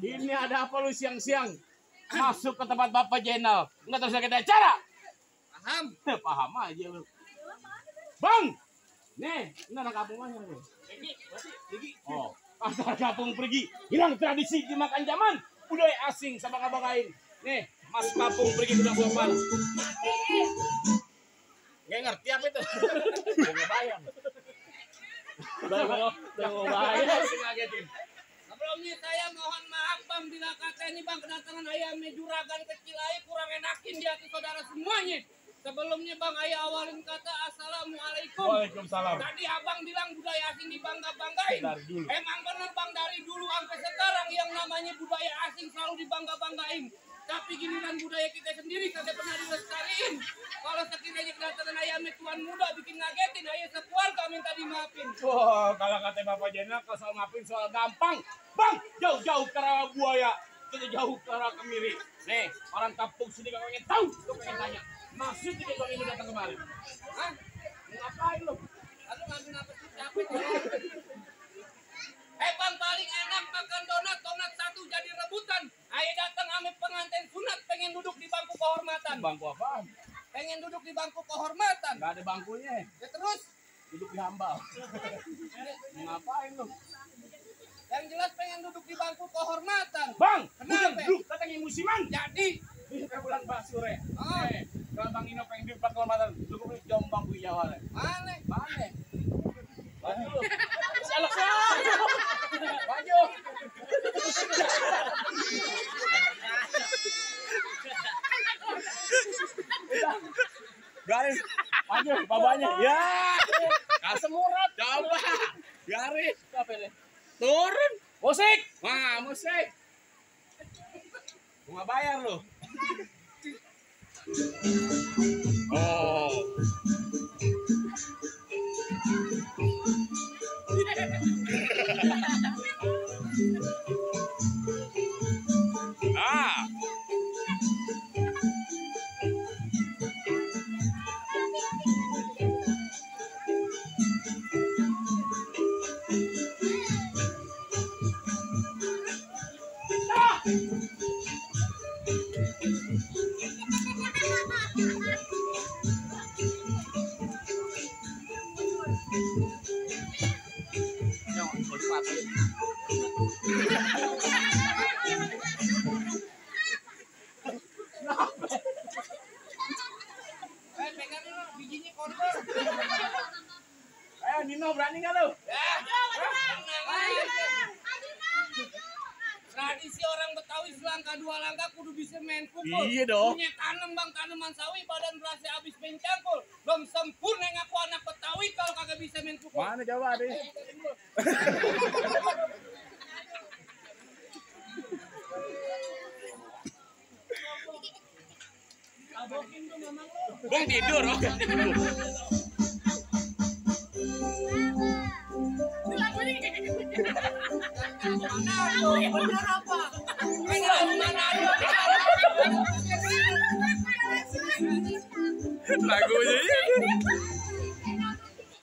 Ini ada apa lu siang-siang? Masuk ke tempat Bapak Jenal. Enggak terus kita acara. Paham? Paham aja lu. Bang! Nih, ini anak kampung mana lu? Pergi. Oh, antar kampung pergi. Hilang tradisi dimakan zaman. Budaya asing sama ngabagain. Nih, mas kampung pergi udah sopan. Gak ngerti apa itu? Gak bayang. Udah bayang. Ngagetin. Sebelumnya saya mohon maaf bang, bila kata ini bang kedatangan ayam juragan kecil aja kurang enakin di hati saudara semuanya. Sebelumnya bang ayah awalin kata assalamualaikum. Waalaikumsalam. Tadi abang bilang budaya asing dibangga-banggain. Emang bener bang dari dulu sampai sekarang yang namanya budaya asing selalu dibangga-banggain. Tapi giliran budaya kita sendiri kagak pernah dilestariin. Kalau sekiranya kedatangan ayamnya tuan muda bikin ngagetin, ayah sekeluarga minta dimaafin. Wah, kalau kata Bapak Jenderal kalau soal maafin soal gampang. Bang, jauh-jauh ke arah buaya, kita jauh ke arah kemiri. Nih, orang kampung sini gak pengen tahu, gak pengen tanya. Maksudnya dia bang ini datang kemari. Hah? Ngapain lu? Lalu ngambil apa sih? Capek. Bang, paling enak makan donat satu jadi rebutan. Ayah datang ambil pengantin sunat pengen duduk di bangku kehormatan. Bangku apaan? Pengen duduk di bangku kehormatan. Gak ada bangkunya. Ya terus? Duduk di hambal. Ngapain lu? Yang jelas pengen duduk di bangku kehormatan. Bang, kenapa? Duduk katanya musiman. Jadi Ini bulan basure. Oh. Kalau Bang Ino pengen duduk di kehormatan, duduk di jombang ku Jawa. Mana? Mana? Maju lu. Salah salah. Maju. Garis. Maju babanya. Ya. Kasem murat. Coba. Garis. Apa ini? Turun. Musik. Wah, musik. Gua bayar lu. Oh. Ah. Pegang dulu bijinya kotor. Ayo Nino, berani nggak lu? Tradisi orang Betawi selangkah dua langkah kudu bisa main pukul. Iya dong. Punya tanam bang tanaman sawi badan berasa habis main cangkul. Belum sempurna ngaku anak Betawi kalau kagak bisa main pukul. Mana coba deh? Bang tidur, oh.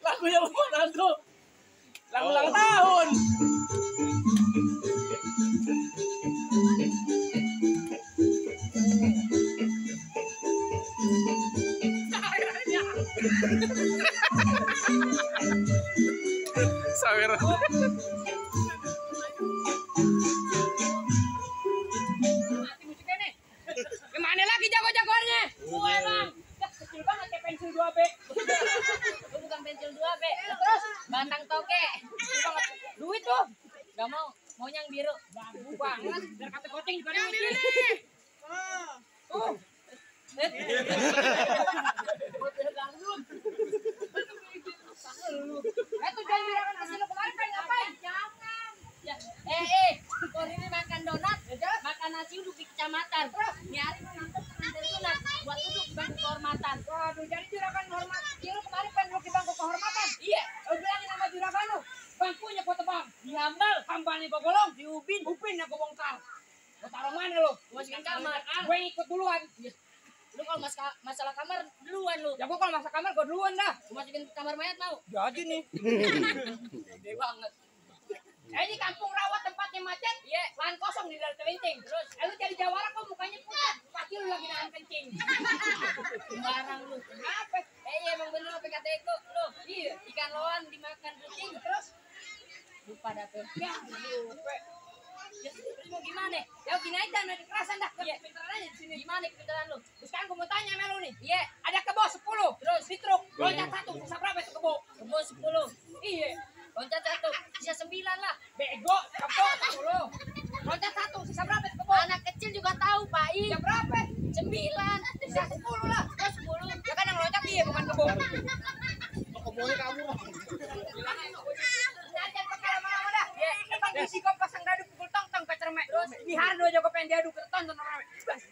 Lagunya mana tuh? Lagu ulang tahun. Sawer. Gimana lagi jago-jagoannya? Gue bang, kecil banget kayak pensil 2B. Gue bukan pensil 2B. Terus batang toge. Kecil banget. Duit tuh. Gak mau. Maunya yang biru. Bagus banget. Biar kata kucing juga duit. Tuh jangan juragan kesini kemarin pengen ngapain? Jangan. Ya, kau ini makan donat, makan nasi uduk di kecamatan. Nyari mau nganter pengantin sunat buat duduk di bangku kehormatan. Waduh, jadi juragan hormat. Lu kemarin pengen duduk di bangku kehormatan. Iya, Lu bilangin sama juragan lu. Bangkunya gua tebang. dihambal, Hambalnya gua golong. di ubin, Upinnya gua bongkar. Gua taruh mana lu? masukin kamar. Gue ikut duluan. Lu kalau masalah kamar duluan lu. Ya gua kalau masuk kamar gua duluan dah. Gua masukin kamar mayat mau. Jadi nih. Gede banget. Ini kampung rawa tempatnya macet. Iya. Lahan kosong di dalam kencing. Terus, lu jadi jawara kok mukanya pucat. Kaki lu lagi nahan kencing. Sembarang lu. Kenapa? Iya emang bener apa kata Eko. Lu, iya, ikan loan dimakan kucing. Terus, lupa dah tuh. Ya, lupa. Ya, terus mau gimana? Ya gini aja, nanti kerasan dah. Iya, pinteran aja di sini. Gimana pinteran lu? Terus kan gue mau tanya sama lu nih. Iya, ada kebo 10. Terus di truk, loncat 1, sisa berapa itu kebo? Kebo 10. Iya. Loncat 1, sisa 9 lah. Bego, kebo 10. Loncat 1, sisa berapa itu kebo? Anak kecil juga tahu, Pak. Sisa berapa? 9. Sisa 10 lah. Terus 10. Ya kan yang loncat dia bukan kebo. Kebonya kamu. Ngajar pakai lama-lama dah. Ya, emang isi kok pasang dadu pukul tong-tong ke cermek. Terus di Hardo aja gue pengen diadu ke tonton rame. Bas.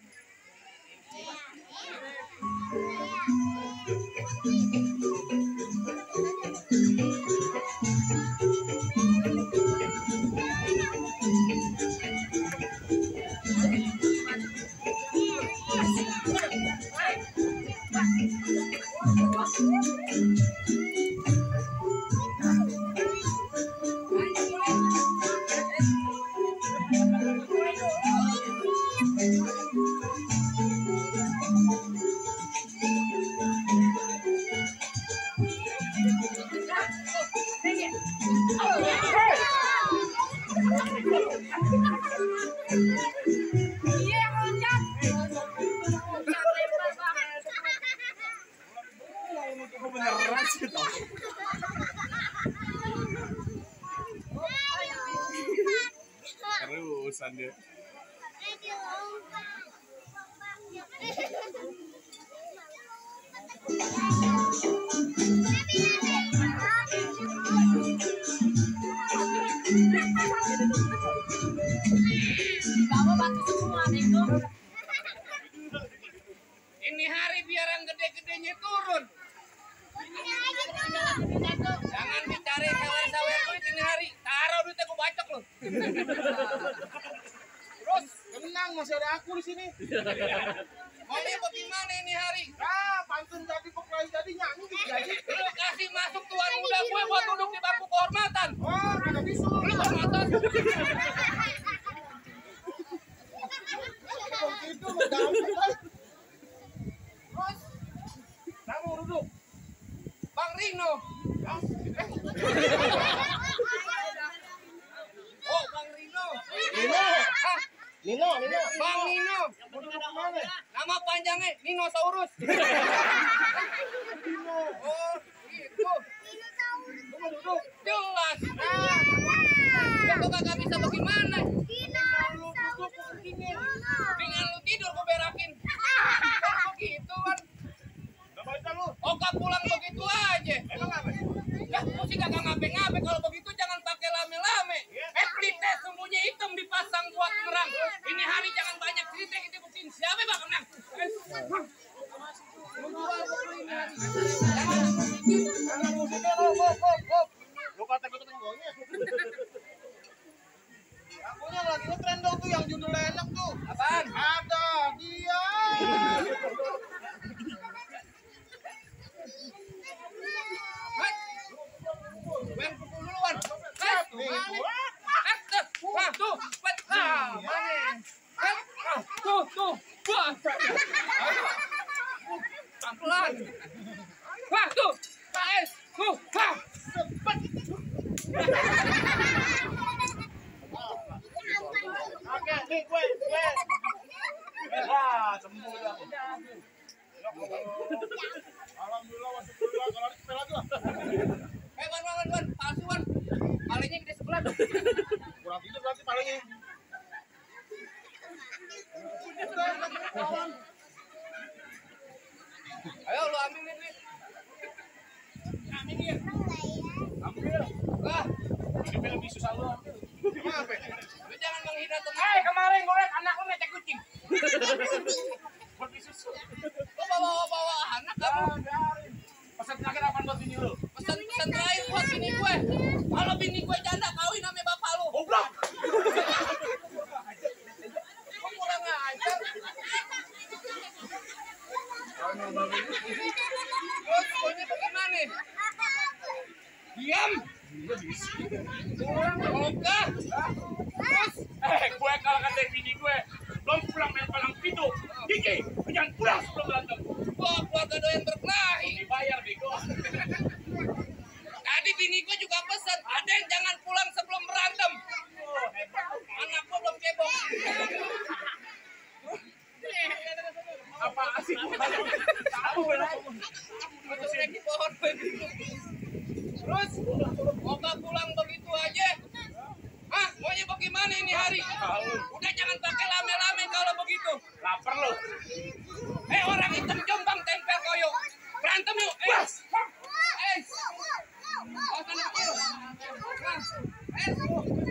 Iya yang loncat. Loncat lebar banget. Kok beneran sih tau? Terusan dia. Bawa batu semua nego. Ini hari biar yang gede-gedenya turun. Jangan dicari sawer-sawer duit ini hari. Taruh duitnya gue bacok lu. Terus tenang, masih ada aku di sini. Maunya bagaimana ini hari? Ah, pantun jadi pokoknya jadi nyanyi jadi. Lu kasih masuk tuan muda gue buat duduk di bangku kehormatan. Oh, ada bisu. Lu kehormatan. Itu gampang. Terus kamu duduk. Bang Rino. Oh, Bang Rino. Nino. Hah? Nino. Bang Nino. Mau duduk mana? Nama panjangnya Ninosaurus. Nino. Oh, gitu. Lu mau duduk? Jelas. Lu kagak bisa bagaimana? Lu duduk begini. Dengan lu tidur gue berakin. Begitu kan. Gak baca lu. Oka pulang begitu aja. Emang apa? Ya, lu sih kagak ngape-ngape. Kalau begitu jangan pakai lame-lame. Pelite sumbunya hitam dipasang buat merang. Ini hari jangan banyak cerita, kita buktiin siapa yang bakal menang. Jangan musiknya hop. Lu kata gue tenggongnya. Lagunya lagi ngetrend dong tuh yang judulnya enak tuh. Apaan? Ada dia. Gue pukul duluan. Wah, tuh. Tuh. Wah. Pelan. Wah, tuh. KS. Tuh. Wah. Oke, nih gue. Ah, sembuh dah. Alhamdulillah masuk dulu kalau sepel lagi lah. Wan. Palsuan. Palingnya gede sebelah dong. Kurang tidur berarti palingnya. Ayo lu ambil nih duit. Ambil. Lah, Ini lebih susah lu ambil. Kenapa? lu jangan menghina teman. Kemarin gue liat anak lu metek kucing. Lebih susah. Lu bawa anak kamu. Biarin. Pesan terakhir apaan buat bini lu? Pesan terakhir buat bini gue. Kalau bini gue janda kawin sama bapak lu. Goblok. Lu kurang ajar. Terus pokoknya bagaimana? Diam. Kurang oke. Terus Gue kalau kata bini gue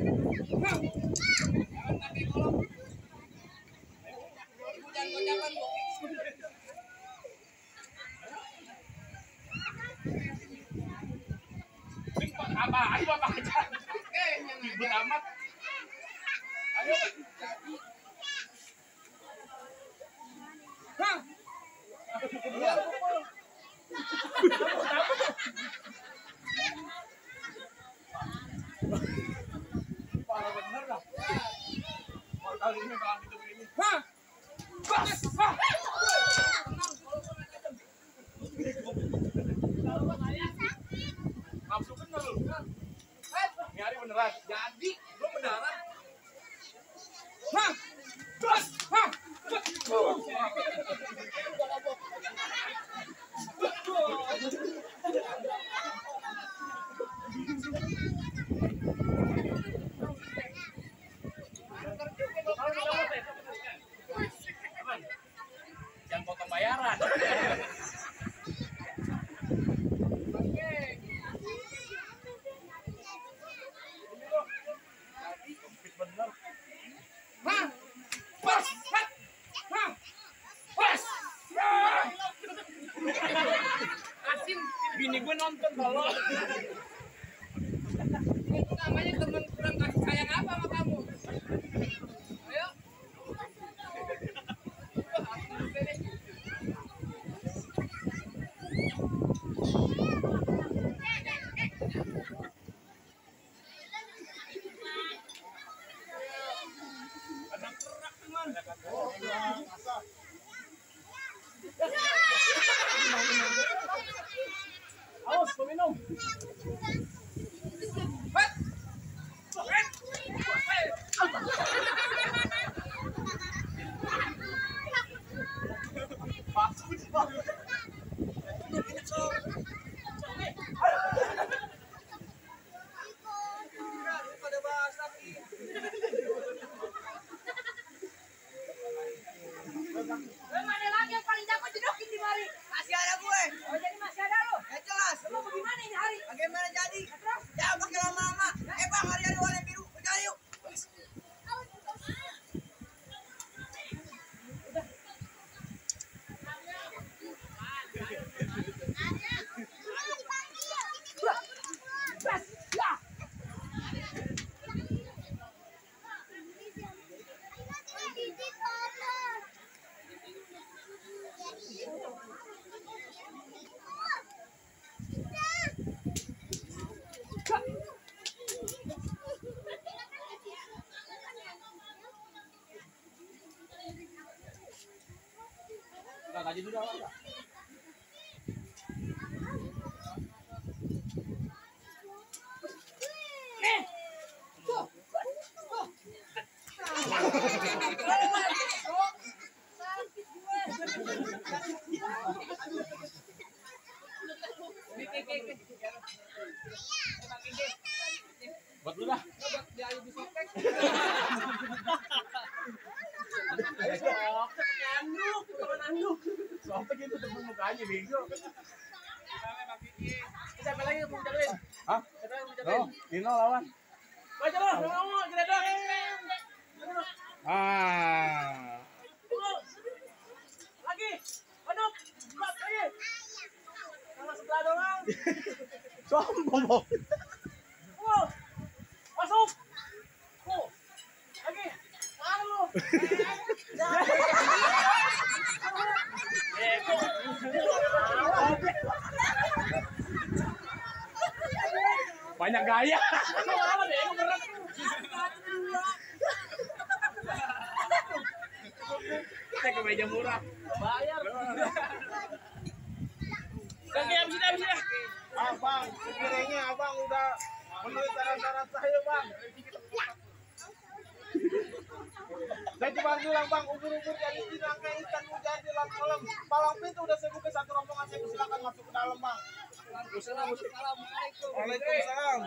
Jangan pakai kolom. Ibu jangan gocakan, Bu. Apa? Ayo bapak aja. Ribet amat. Ayo. Hah? Parah bener lah. Kalau kali ini bakal hidup ini. Hah? Bas. Hah. Nafsu bener lu. Ini hari beneran. Jadi, lu beneran. Hah? Bas. Hah. Jangan potong bayaran. Bener. Hah? Bas. Hah. Hah? Bas. Asin. Bini gue nonton kalau. Itu namanya teman kurang kasih sayang apa sama kamu? Ayo. Ada kerak teman. Awas, peminum. Pada basah nih. Mana lagi yang paling jago jedokin di mari? Masih ada gue. Oh jadi masih ada lo? Ya jelas. Lo mau gimana ini hari? Bagaimana jadi? Terus? Ya pakai lama-lama. Bang, hari-hari warna biru. Percaya yuk. Bas, ya. Enggak gaji dulu enggak. Buat dulu dah. Soalnya gitu depan mukanya bego. Siapa lagi yang mau jagoin? Hah? Siapa yang mau jagoin? Oh, Dino lawan. Baca lo, ngomong, kita doang. Ah. Lagi, aduk, berat lagi. Sama sebelah doang. Sombong. Masuk. Lagi, tahan lu. Banyak gaya. Kita ke meja murah. Bayar. Lagi habis ya. Abang, sekiranya abang udah menurut saran-saran saya bang. Saya cuma bilang bang, ubur-ubur jadi tinangnya ikan mujair di dalam kolam. Palang pintu udah saya buka satu rombongan, saya silakan masuk ke dalam bang. Assalamualaikum. Waalaikumsalam.